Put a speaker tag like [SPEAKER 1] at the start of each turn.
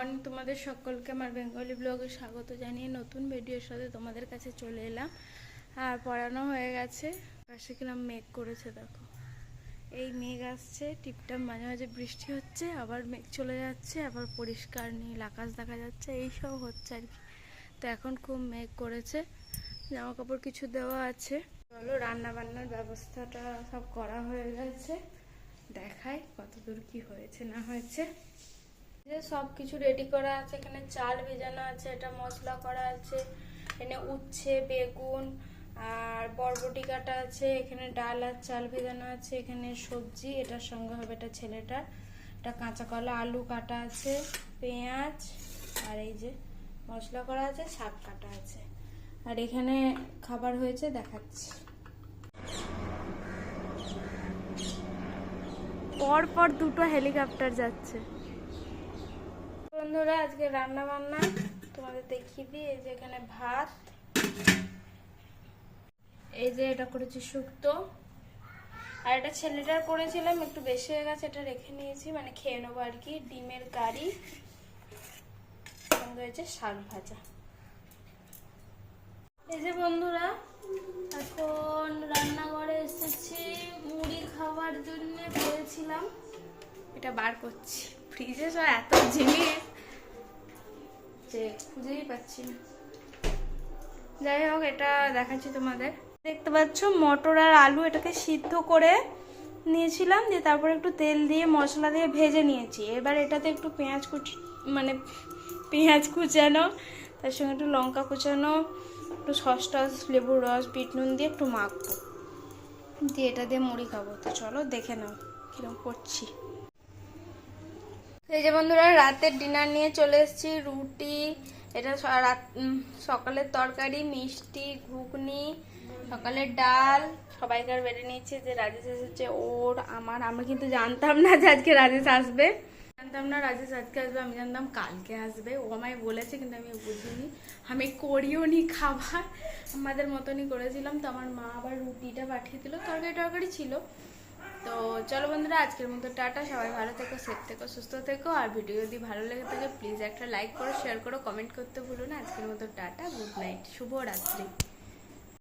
[SPEAKER 1] Morning, তোমাদের সকলকে আমার বেঙ্গলি ব্লগে স্বাগত জানিয়ে নতুন ভিডিওর সাথে তোমাদের কাছে চলে এলাম। আর পড়ানো হয়ে গেছে। পাশে কিরম মেঘ করেছে দেখো, এই মেঘ আসছে টিপটাপ, মাঝে মাঝে বৃষ্টি হচ্ছে, আবার মেঘ চলে যাচ্ছে, আবার পরিষ্কার নীল আকাশ দেখা যাচ্ছে, এইসব হচ্ছে আর কি। তো এখন খুব মেঘ করেছে, জামা কাপড় কিছু দেওয়া আছে। চলো রান্না বান্নার ব্যবস্থাটা সব করা হয়ে গেছে, দেখাই কতদূর কি হয়েছে না হয়েছে। যে সব কিছু রেডি করা আছে, এখানে চাল ভেজানো আছে, এটা মশলা করা আছে, এখানে উচ্ছে বেগুন আর বরবটি কাটা আছে, এখানে ডাল আর চাল ভেজানো আছে, এখানে সবজি এটার সঙ্গে হবে এটা ছেলেটার, এটা কাঁচা কলা আলু কাটা আছে, পেঁয়াজ আর এই যে মশলা করা আছে, শাক কাটা আছে। আর এখানে খাবার হয়েছে দেখাচ্ছি। পরপর দুটো হেলিকপ্টার যাচ্ছে। বন্ধুরা আজকে রান্না বান্না তোমাদের দেখিয়ে দিই। এই যে এখানে ভাত, এই যে এটা করেছি শুক্তো, আর এটা ছেলেটার করেছিলাম একটু বেশি হয়ে গেছে, এটা রেখে নিয়েছি, মানে খেয়ে নেবো আর কি। ডিমের কারি সঙ্গে হয়েছে শাক ভাজা। এই যে বন্ধুরা এখন রান্নাঘরে এসেছি মুড়ি খাওয়ার জন্য, বলেছিলাম এটা বার করছি। ফ্রিজে সব এত জিনিস যে খুঁজেই পাচ্ছি না। যাই হোক এটা দেখাচ্ছি তোমাদের। দেখতে পাচ্ছ মটর আর আলু, এটাকে সিদ্ধ করে নিয়েছিলাম, দিয়ে তারপরে একটু তেল দিয়ে মশলা দিয়ে ভেজে নিয়েছি। এবার এটাতে একটু পেঁয়াজ কুচানো, তার সঙ্গে একটু লঙ্কা কুচানো, একটু সস টস লেবুর রস বিট নুন দিয়ে একটু মাখবো, দিয়ে এটা দিয়ে মুড়ি খাবো। তো চলো দেখে নাও কিরকম করছি। এই যে বন্ধুরা রাতের ডিনার নিয়ে চলে এসেছি। রুটি, এটা সকালের তরকারি, মিষ্টি, ঘুগনি, সকালের ডাল, সবাইকার বেড়ে নিয়েছে। যে রাজেশ এসেছে ওর আমার, আমরা কিন্তু জানতাম না যে আজকে রাজেশ আসবে, জানতাম না রাজেশ আজকে আসবে, আমি জানতাম কালকে আসবে। ও আমায় বলেছে কিন্তু আমি বুঝিনি, আমি করিও নি খাবার, আমাদের মতনই করেছিলাম। তো আমার মা আবার রুটিটা পাঠিয়ে দিল, তরকারি ছিল। তো চলো বন্ধুরা আজকের মতো টাটা, সবাই ভালো থেকো, সেফ থেকো, সুস্থ থেকো। আর ভিডিও যদি ভালো লেগে থাকে প্লিজ একটা লাইক করো, শেয়ার করো, কমেন্ট করতে ভুলো না। আজকের মতো টাটা, গুড নাইট, শুভরাত্রি।